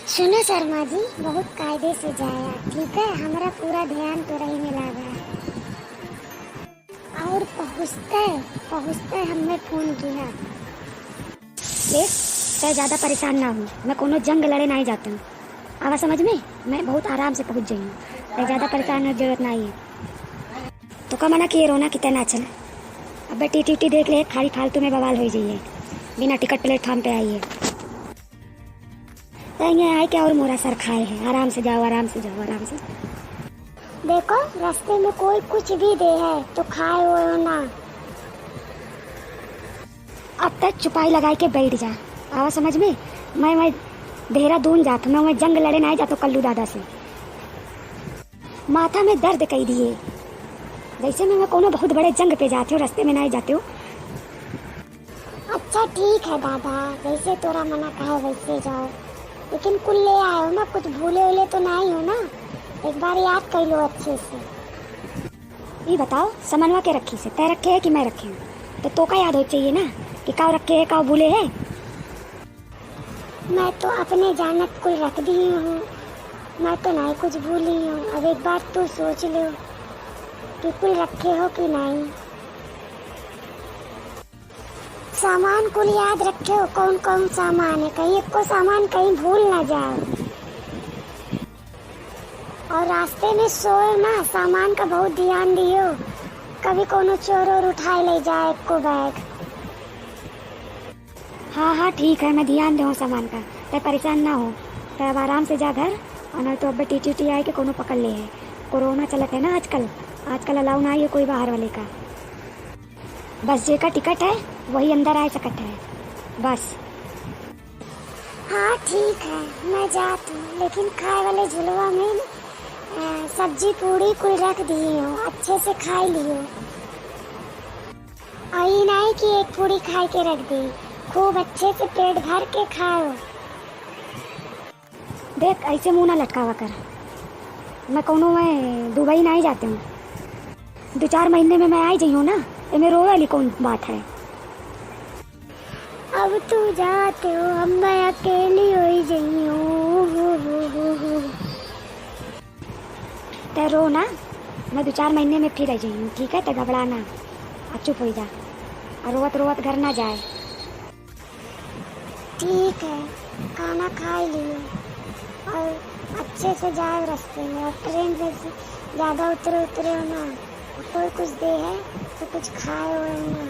सुनो शर्मा जी, बहुत कायदे से जाया, ठीक है। हमारा पूरा ध्यान तो रही में लगा और पहुँचते पहुँचते हमने फोन किया। देख, चाहे ज़्यादा परेशान ना हूँ, मैं कोनो जंग लड़े नहीं जाती हूँ। आवा समझ में, मैं बहुत आराम से पहुँच जाई हूँ। ज़्यादा परेशान होने की जरूरत नहीं है। तो का मना किए रोना कितना चल। अब टीटी देख ले, खाली फालतू में बवाल हो जाइए, बिना टिकट प्लेटफॉर्म पे आइए। यहाँ आए क्या और मोरा सर खाए है। आराम से जाओ, आराम से जाओ, आराम से। देखो, रास्ते में कोई कुछ भी दे है तो खाए हो ना। अब तक चुपाई लगाई के बैठ जा। आवा समझ में, मैं देहरादून जाता हूँ, मैं जंग लड़े नहीं जाता कल्लू दादा से। माथा में दर्द कही दिए, जैसे मैं कोनो बहुत बड़े जंग पे जाती हूँ, रास्ते में नहीं जाती हूँ। अच्छा ठीक है दादा, जैसे तोरा मना कहा वैसे जाओ, लेकिन कुल ले आए हो ना, कुछ भूले उले तो नहीं हो ना। एक बार याद कर लो अच्छे से। ये बताओ, समनवा के रखी से तय रखे है कि मैं रखे हूँ? तो का याद हो चाहिए ना कि काव रखे है काव भूले है। मैं तो अपने जानत कुल रख दी हूँ, मैं तो नहीं कुछ भूली हूँ। अब एक बार तू सोच लो कि कुल रखे हो कि नहीं। सामान कुल याद रखे हो, कौन कौन सामान है, कहीं एक को सामान कहीं भूल ना जाओ। और रास्ते में सोए ना, सामान का बहुत ध्यान दियो, कभी कोनो चोर और उठाए ले जाए को बैग। हाँ ठीक है, मैं ध्यान दूँ सामान का, तो परेशान ना हो। तो अब आराम से जा घर, और नहीं तो अब टीटी आए के कोनो पकड़ ले है। कोरोना चलत है ना आजकल अलाउ ना है कोई बाहर वाले का। बस जे का टिकट है वही अंदर आ सकता है, बस। हाँ ठीक है, मैं जाती हूँ, लेकिन खाए वाले झुलवा में सब्जी पूरी कुल रख दी हूँ, अच्छे से खाई लियो। आई नहीं कि एक पूरी खाई के रख दी, खूब अच्छे से पेट भर के खाओ। देख, ऐसे मुंह ना लटकावा कर। मैं दुबई नहीं जाती हूँ, 2-4 महीने में मैं आई जाई हूँ ना। में रोवे वाली कौन बात है। अब तू जाते हो, अब मैं अकेली हो ही गई हूँ। तो रो ना, मैं 2-4 महीने में फिर आ जाई हूँ, ठीक है। तो घबराना, चुप हो जा, और रोवत रोवत घर ना जाए। ठीक है, खाना खा लियो और अच्छे से जाए रास्ते में। और ट्रेन से ज़्यादा उतरे हो ना, कोई कुछ दे है तो कुछ खाए हो ना।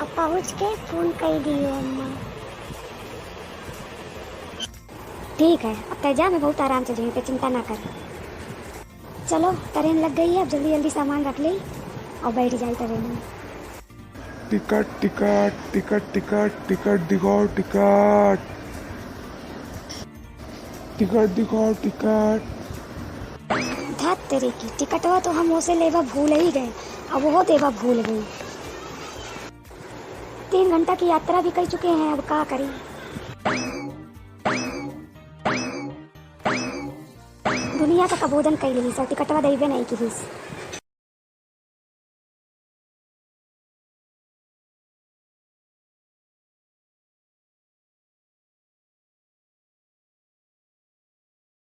अब पहुँच के फोन कर दियो अम्मा। ठीक है, अब तय जा, मैं बहुत आराम से जाऊँ, पे चिंता ना कर। चलो, ट्रेन लग गई है, अब जल्दी जल्दी सामान रख ले और बैठ जाए ट्रेन में। Ticket ticket ticket ticket ticket दिखाओ, टिकट टिकट दिखाओ, टिकट। धत तेरे की, टिकट हुआ तो हम उसे लेवा भूल ही गए, अब वो देवा भूल गई। 3 घंटा की यात्रा भी कर चुके हैं, अब क्या करें। दुनिया का कबोधन कर ली, सब टिकटवा देवे नहीं की।